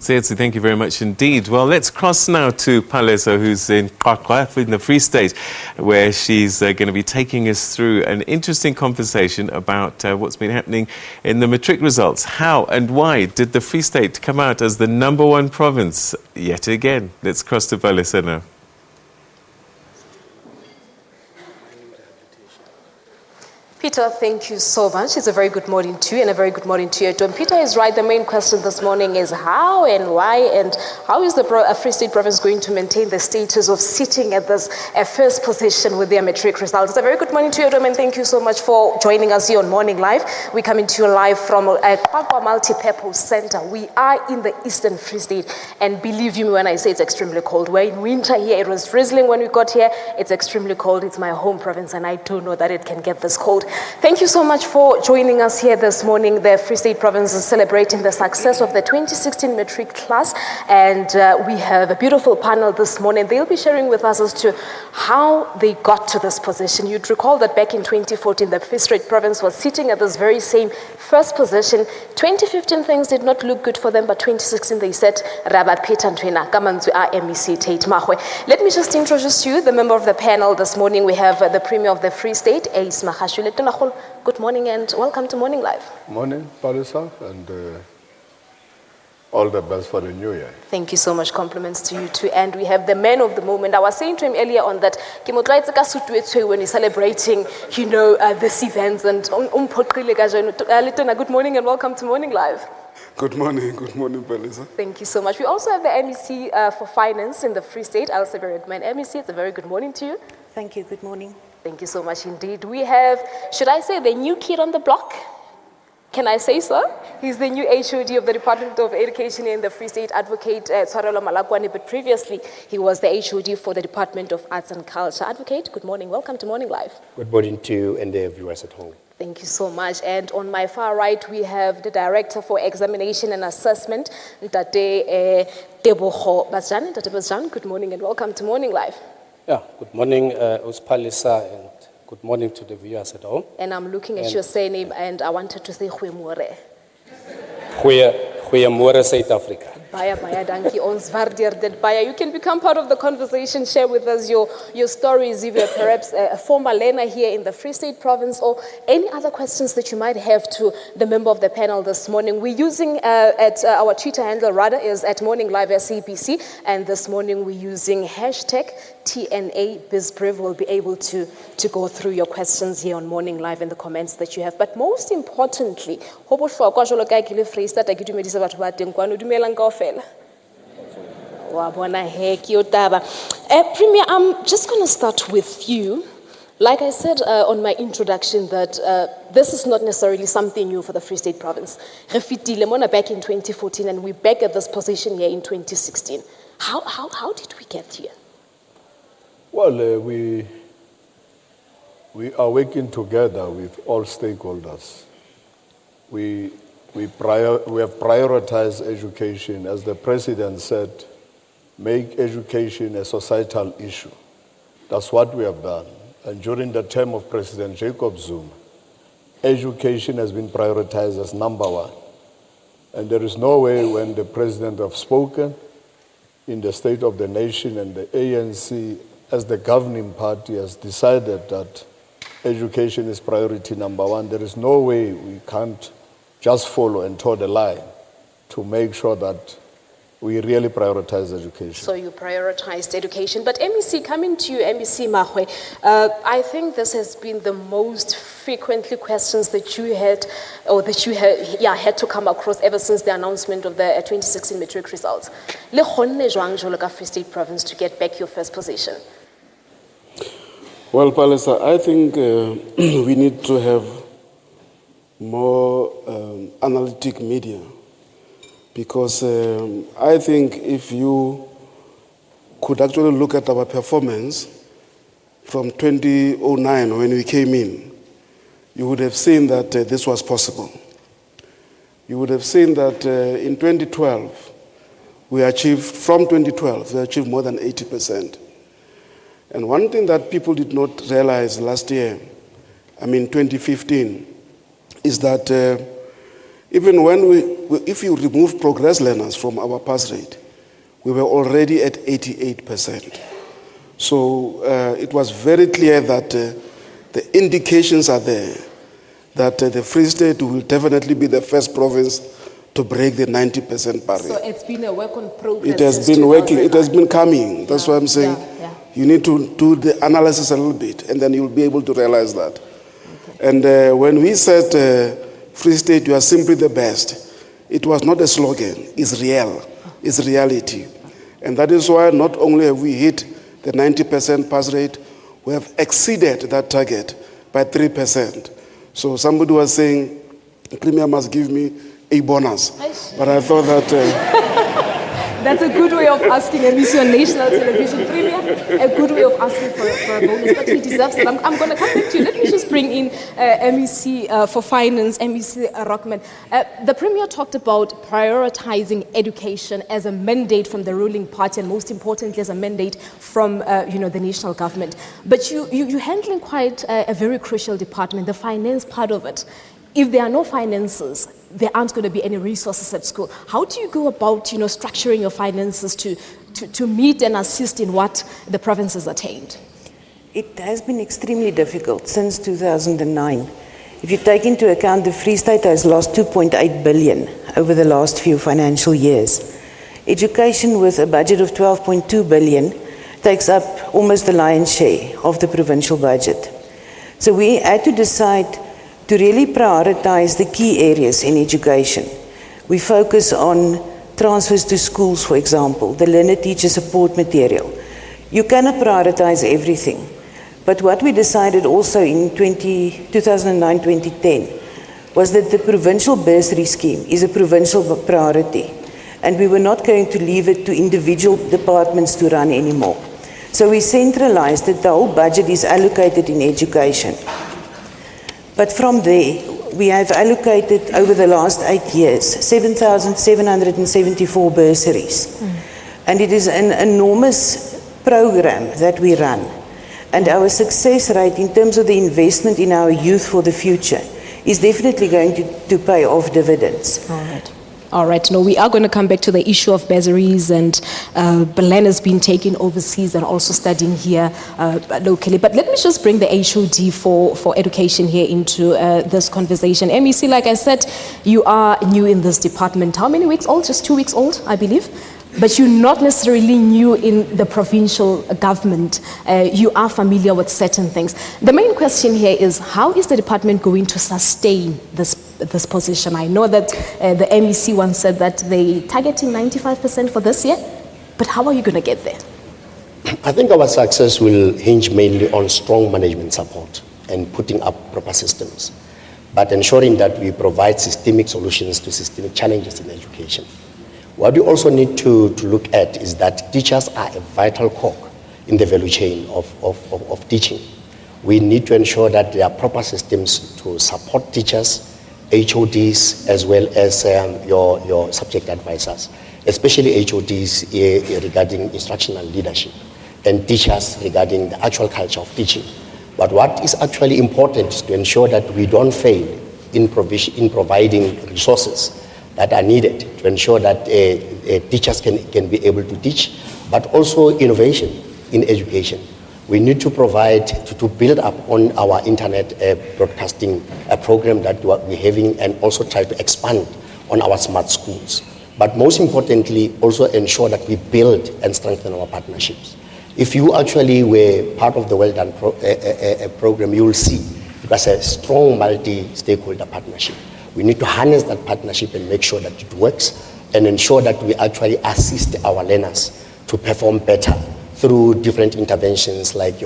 Tsetsi, thank you very much indeed. Well, let's cross now to Palesa, who's in QwaQwa in the Free State, where she's going to be taking us through an interesting conversation about what's been happening in the matric results. How and why did the Free State come out as the #1 province yet again? Let's cross to Palesa now. Peter, thank you so much. It's a very good morning to you and a very good morning to you, Tom. Peter is right. The main question this morning is how and why and how is the Free State province going to maintain the status of sitting at this first position with their matric results? It's a very good morning to you, Tom, and thank you so much for joining us here on Morning Live. We're coming to you live from QwaQwa Multi-Purpose Center. We are in the Eastern Free State, and believe you me when I say it's extremely cold. We're in winter here. It was drizzling when we got here. It's extremely cold. It's my home province, and I don't know that it can get this cold. Thank you so much for joining us here this morning. The Free State province is celebrating the success of the 2016 matric class, and we have a beautiful panel this morning. They'll be sharing with us as to how they got to this position. You'd recall that back in 2014, the Free State province was sitting at this very same first position. 2015, things did not look good for them, but 2016, they said, MEC Tate Makgoe. Let me just introduce you, the member of the panel this morning. We have the Premier of the Free State, Ace Magashule. Good morning and welcome to Morning Live. Morning, Palesa, and all the best for the new year. Thank you so much. Compliments to you too. And we have the man of the moment. I was saying to him earlier on that when he's celebrating, this event. And good morning and welcome to Morning Live. Good morning, Palesa. Thank you so much. We also have the MEC for Finance in the Free State, Elsa Bergman. MEC, it's a very good morning to you. Thank you. Good morning. Thank you so much indeed. We have, should I say, the new kid on the block? Can I say so? He's the new HOD of the Department of Education in the Free State, Adv-Tsoarelo-Malakoane, but previously he was the HOD for the Department of Arts and Culture. Advocate, good morning. Welcome to Morning Live. Good morning to you and the viewers at home. Thank you so much. And on my far right, we have the Director for Examination and Assessment, Tebogo-Basjan. Adv-Tsoarelo-Malakoane, good morning and welcome to Morning Live. Yeah, good morning, Palesa, and good morning to the viewers at home. And I'm looking at your surname, and I wanted to say Huemore. Huemore, South Africa. Baya, dankie. Ons waardeer dit baie. You can become part of the conversation. Share with us your stories, if you're perhaps a former learner here in the Free State province, or any other questions that you might have to the member of the panel this morning. We're using our Twitter handle is at Morning Live SABC, and this morning we're using hashtag TNA BizBrev. We'll be able to go through your questions here on Morning Live and the comments that you have. But most importantly, Premier, I'm just going to start with you. Like I said on my introduction, that this is not necessarily something new for the Free State province. Back in 2014, and we're back at this position here in 2016. How did we get here? Well, we are working together with all stakeholders. We have prioritized education, as the President said, make education a societal issue. That's what we have done. And during the term of President Jacob Zuma, education has been prioritized as #1. And there is no way when the President has spoken in the State of the Nation and the ANC as the governing party has decided that education is priority #1, there is no way we can't just follow and toe the line to make sure that we really prioritize education. So you prioritized education. But MEC, coming to you, MEC Makgoe, I think this has been the most frequently questions that you had, or that you had to come across ever since the announcement of the 2016 matric results. Le kgonne jwang jwalo ka Free State province to get back your first position? Well, Palesa, I think we need to have more analytic media, because I think if you could actually look at our performance from 2009 when we came in, you would have seen that this was possible. You would have seen that in 2012, we achieved more than 80%. And one thing that people did not realize last year, 2015, is that Even if you remove progress learners from our pass rate, we were already at 88%. So it was very clear that the indications are there that the Free State will definitely be the first province to break the 90% barrier. So it's been a work on progress. It has been working, it has been coming. That's why I'm saying you need to do the analysis a little bit, and then you'll be able to realize that. Okay. And when we said, Free State, you are simply the best, it was not a slogan, it's real, it's reality. And that is why not only have we hit the 90% pass rate, we have exceeded that target by 3%. So somebody was saying, the Premier must give me a bonus. But I thought that... That's a good way of asking MEC on national television, Premier. A good way of asking for a bonus, but he deserves it. I'm going to come back to you. Let me just bring in MEC for Finance, MEC Rockman. The Premier talked about prioritizing education as a mandate from the ruling party, and most importantly, as a mandate from the national government. But you're handling quite a very crucial department, the finance part of it. If there are no finances, there aren't going to be any resources at school. How do you go about, structuring your finances to meet and assist in what the province has attained? It has been extremely difficult since 2009. If you take into account the Free State has lost 2.8 billion over the last few financial years. Education with a budget of 12.2 billion takes up almost the lion's share of the provincial budget. So we had to decide to really prioritize the key areas in education. We focus on transfers to schools, for example, the learner teacher support material. You cannot prioritize everything. But what we decided also in 2009-2010 was that the provincial bursary scheme is a provincial priority, and we were not going to leave it to individual departments to run anymore. So we centralized that the whole budget is allocated in education. But from there, we have allocated over the last 8 years 7,774 bursaries. And it is an enormous program that we run. And our success rate in terms of the investment in our youth for the future is definitely going to pay off dividends. All right. No, we are going to come back to the issue of bursaries and learners being taken overseas and also studying here locally. But let me just bring the HOD for education here into this conversation. MEC, like I said, you are new in this department. How many weeks old? Just 2 weeks old, I believe. But you're not necessarily new in the provincial government. You are familiar with certain things. The main question here is, how is the department going to sustain this position? I know that the MEC once said that they're targeting 95% for this year, but how are you going to get there? I think our success will hinge mainly on strong management support and putting up proper systems, but ensuring that we provide systemic solutions to systemic challenges in education. What we also need to look at is that teachers are a vital cog in the value chain of teaching. We need to ensure that there are proper systems to support teachers, HODs, as well as your subject advisors, especially HODs regarding instructional leadership and teachers regarding the actual culture of teaching. But what is actually important is to ensure that we don't fail in providing resources that are needed to ensure that teachers can be able to teach, but also innovation in education. We need to provide, to build up on our internet broadcasting program that we're having, and also try to expand on our smart schools. But most importantly, also ensure that we build and strengthen our partnerships. If you actually were part of the Well Done program, you will see it was a strong multi-stakeholder partnership. We need to harness that partnership and make sure that it works, and ensure that we actually assist our learners to perform better through different interventions like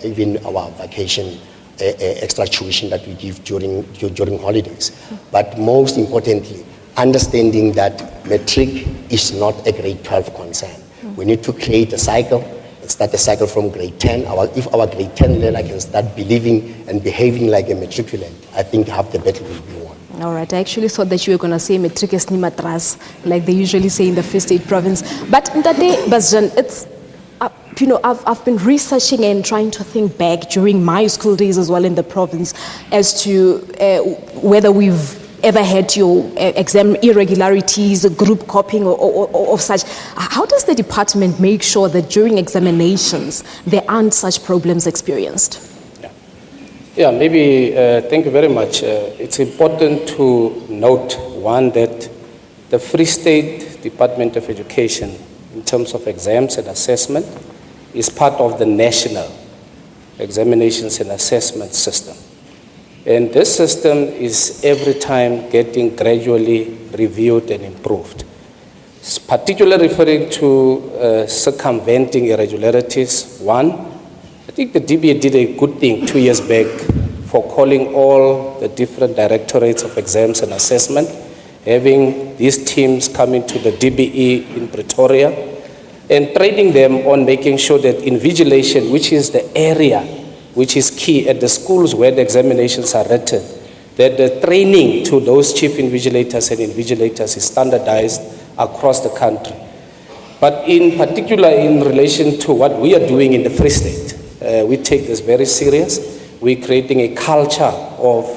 even our vacation extra tuition that we give during holidays. But most importantly, understanding that matric is not a grade 12 concern. We need to create a cycle and start a cycle from grade 10. If our grade 10 learner can start believing and behaving like a matriculant, I think half the battle will be won. All right, I actually thought that you were going to say matric is ni matras, like they usually say in the Free State province. But Tebogo-Basjan, it's, I've been researching and trying to think back during my school days as well in the province as to whether we've ever had your exam irregularities, group copying or such. How does the department make sure that during examinations there aren't such problems experienced? Yeah, maybe, thank you very much. It's important to note, one, that the Free State Department of Education, in terms of exams and assessment, is part of the national examinations and assessment system. And this system is every time getting gradually reviewed and improved. It's particularly referring to circumventing irregularities. One, I think the DBA did a good thing 2 years back for calling all the different directorates of exams and assessment, having these teams coming to the DBE in Pretoria, and training them on making sure that invigilation, which is the area which is key at the schools where the examinations are written, that the training to those chief invigilators and invigilators is standardized across the country. But in particular, in relation to what we are doing in the Free State, we take this very serious. We're creating a culture of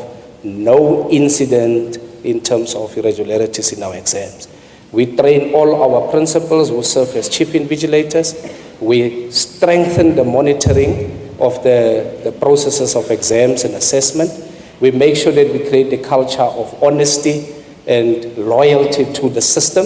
no incident in terms of irregularities in our exams. We train all our principals who serve as chief invigilators. We strengthen the monitoring of the processes of exams and assessment. We make sure that we create a culture of honesty and loyalty to the system.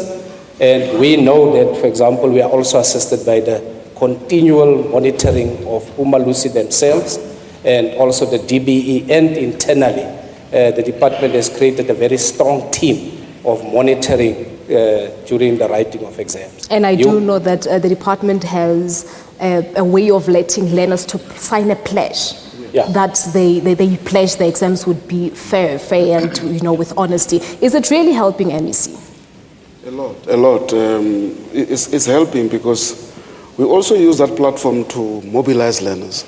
And we know that, for example, we are also assisted by the continual monitoring of Umalusi themselves and also the DBE, and internally, the department has created a very strong team of monitoring during the writing of exams. And I do know that the department has a way of letting learners to sign a pledge. Yeah. That they pledge the exams would be fair and with honesty. Is it really helping MEC? A lot. It's helping because we also use that platform to mobilize learners.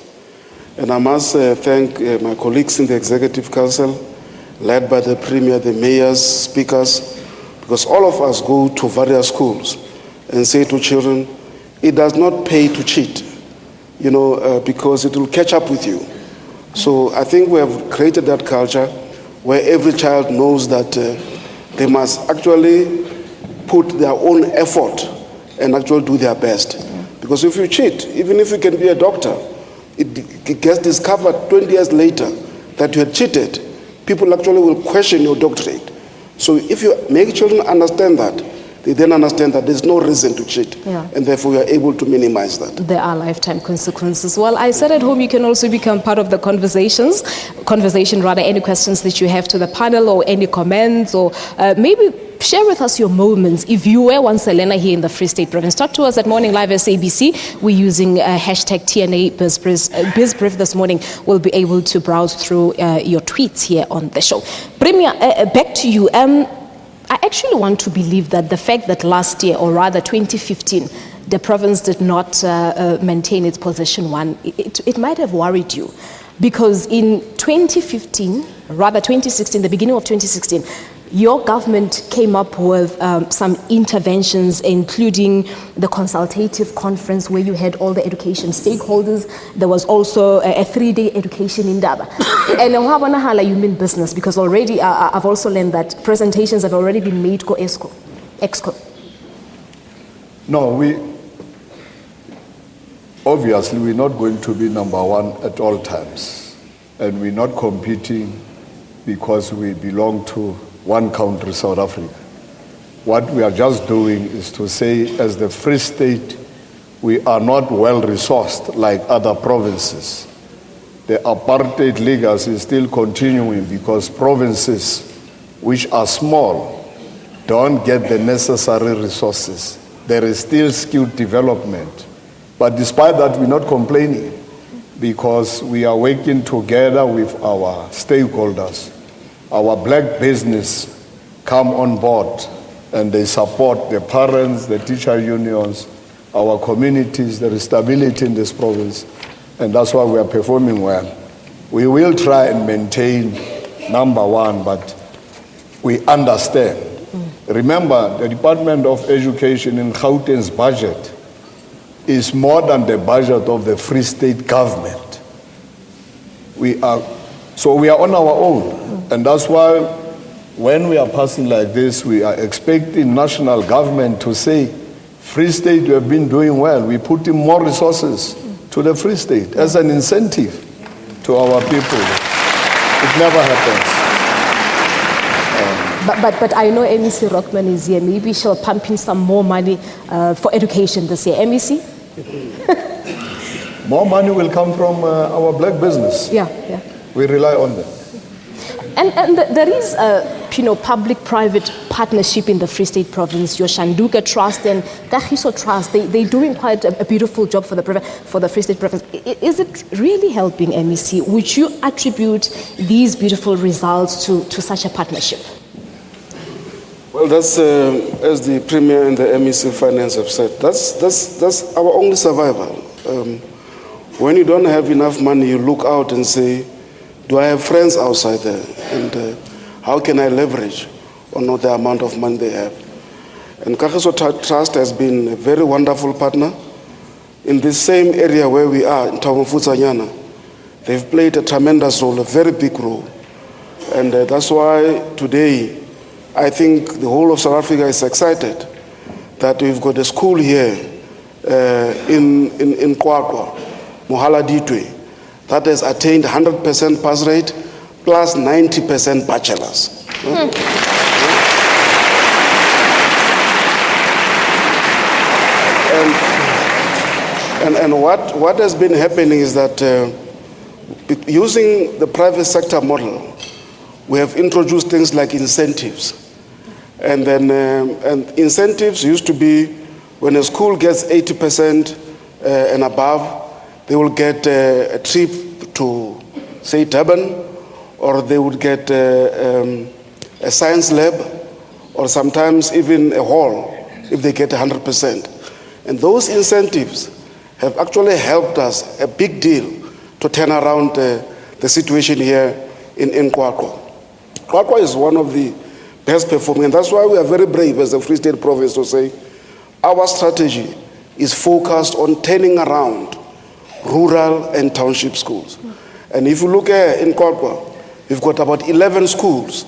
And I must thank my colleagues in the Executive Council, led by the Premier, the mayors, speakers, because all of us go to various schools and say to children, it does not pay to cheat, because it will catch up with you. So I think we have created that culture where every child knows that they must actually put their own effort and actually do their best. Because if you cheat, even if you can be a doctor, it gets discovered 20 years later that you had cheated, people actually will question your doctorate. So if you make children understand that, they then understand that there's no reason to cheat, and therefore we are able to minimize that. There are lifetime consequences. Well, I said at home you can also become part of the conversation, any questions that you have to the panel or any comments, or maybe share with us your moments. If you were once a learner here in the Free State Province, talk to us at Morning Live SABC. We're using hashtag TNA BizBrief this morning. We'll be able to browse through your tweets here on the show. Premier, back to you. I actually want to believe that the fact that last year, or rather 2015, the province did not maintain its position one, it might have worried you. Because in 2015, rather 2016, the beginning of 2016, your government came up with some interventions, including the consultative conference where you had all the education stakeholders. There was also a 3-day education in Daba. And you mean business, because already I've also learned that presentations have already been made to EXCO. No, obviously we're not going to be number one at all times. And we're not competing because we belong to one country, South Africa. What we are just doing is to say, as the Free State, we are not well resourced like other provinces. The apartheid legacy is still continuing because provinces which are small don't get the necessary resources. There is still skilled development. But despite that, we're not complaining because we are working together with our stakeholders. Our black business come on board and they support the parents, the teacher unions, our communities. There is stability in this province, and that's why we are performing well. We will try and maintain number one, but we understand. Remember, the Department of Education in Gauteng's budget is more than the budget of the Free State government. So we are on our own, and that's why when we are passing like this, we are expecting national government to say, Free State, you have been doing well. We put in more resources to the Free State as an incentive to our people. It never happens. But I know MEC Rockman is here. Maybe she'll pump in some more money for education this year. MEC? More money will come from our black business. Yeah. We rely on them. And there is a public-private partnership in the Free State Province. Your Shanduka Trust and Kagiso Trust, they're doing quite a beautiful job for the Free State Province. Is it really helping MEC? Would you attribute these beautiful results to such a partnership? Well, that's as the Premier and the MEC Finance have said, that's our only survival. When you don't have enough money, you look out and say, do I have friends outside there? And how can I leverage on the amount of money they have? And Kagiso Trust has been a very wonderful partner. In this same area where we are, in Tebogo-Basjan, they've played a tremendous role, a very big role. And that's why today, I think the whole of South Africa is excited that we've got a school here in QwaQwa, Mohala Ditwe, that has attained 100% pass rate plus 90% bachelors. And what has been happening is that using the private sector model, we have introduced things like incentives. And then and incentives used to be when a school gets 80% and above, they will get a trip to, say, Durban, or they would get a science lab, or sometimes even a hall if they get 100%. And those incentives have actually helped us a big deal to turn around the situation here in QwaQwa. QwaQwa is one of the best performing, and that's why we are very brave as the Free State Province to say our strategy is focused on turning around rural and township schools. And if you look in QwaQwa, we've got about 11 schools,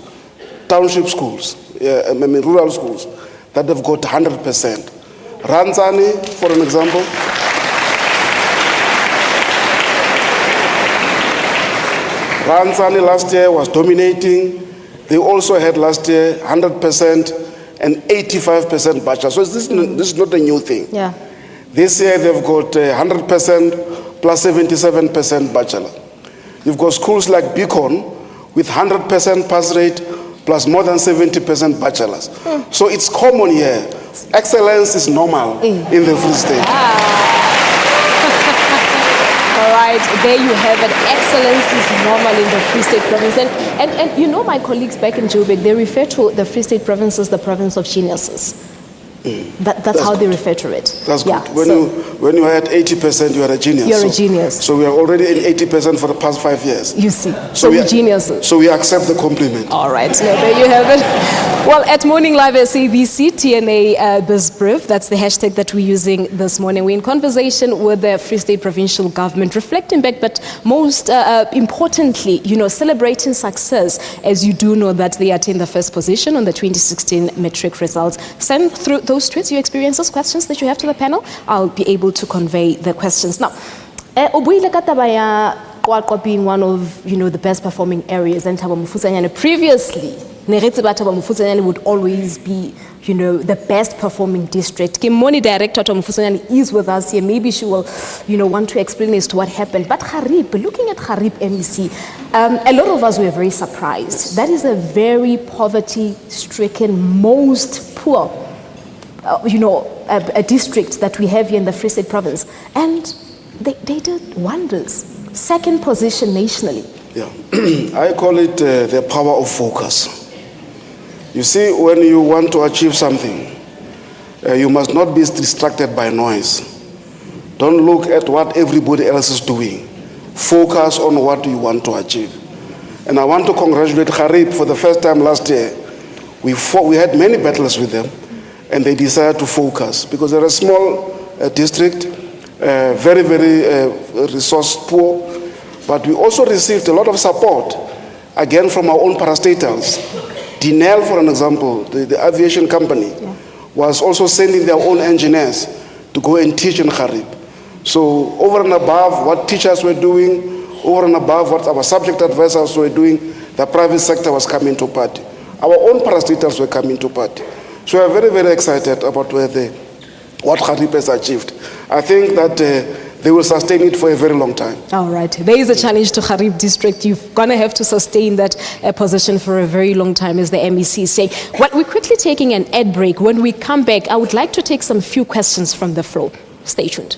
township schools, rural schools, that have got 100%. Ranzani, for an example, Ranzani last year was dominating. They also had last year 100% and 85% bachelor. So this is not a new thing. Yeah. This year they've got 100% plus 77% bachelor. You've got schools like Beacon with 100% pass rate plus more than 70% bachelors. So it's common here. Excellence is normal in the Free State. All right, there you have it. Excellence is normal in the Free State Province. And you know, my colleagues back in Joburg, they refer to the Free State Province as the province of geniuses. That's how they refer to it. That's good. When you had 80%, you are a genius. You're a genius. So we are already in 80% for the past 5 years. You see. So we're geniuses. So we accept the compliment. All right. No, there you have it. Well, at Morning Live SABC, TNA BizBrief, that's the hashtag that we're using this morning. We're in conversation with the Free State Provincial Government, reflecting back, but most importantly, celebrating success, as you do know that they attained the first position on the 2016 Matric results. Send through those tweets, your experiences, questions that you have to the panel. I'll be able to convey the questions. Now, QwaQwa being one of the best performing areas, and Tebogo-Basjan previously, Tebogo-Basjan would always be the best performing district. Kimoni director Tebogo-Basjan is with us here. Maybe she will want to explain as to what happened. But looking at Harib MEC, a lot of us were very surprised. That is a very poverty stricken, most poor a district that we have here in the Free State Province, and they did wonders. Second position nationally. Yeah, I call it the power of focus. You see, when you want to achieve something, you must not be distracted by noise. Don't look at what everybody else is doing. Focus on what you want to achieve. And I want to congratulate Harib for the first time last year. We had many battles with them, and they decided to focus because they're a small district, very, very resource poor. But we also received a lot of support, again, from our own parastatals, Dinel, for an example, the aviation company, was also sending their own engineers to go and teach in Kharib. So over and above what teachers were doing, over and above what our subject advisors were doing, the private sector was coming to party. Our own parastatals were coming to party. So we are very, very excited about what Kharib has achieved. I think that they will sustain it for a very long time. All right. There is a challenge to Kharib district. You're going to have to sustain that position for a very long time, as the MEC say. Well, we're quickly taking an ad break. When we come back, I would like to take some few questions from the floor. Stay tuned.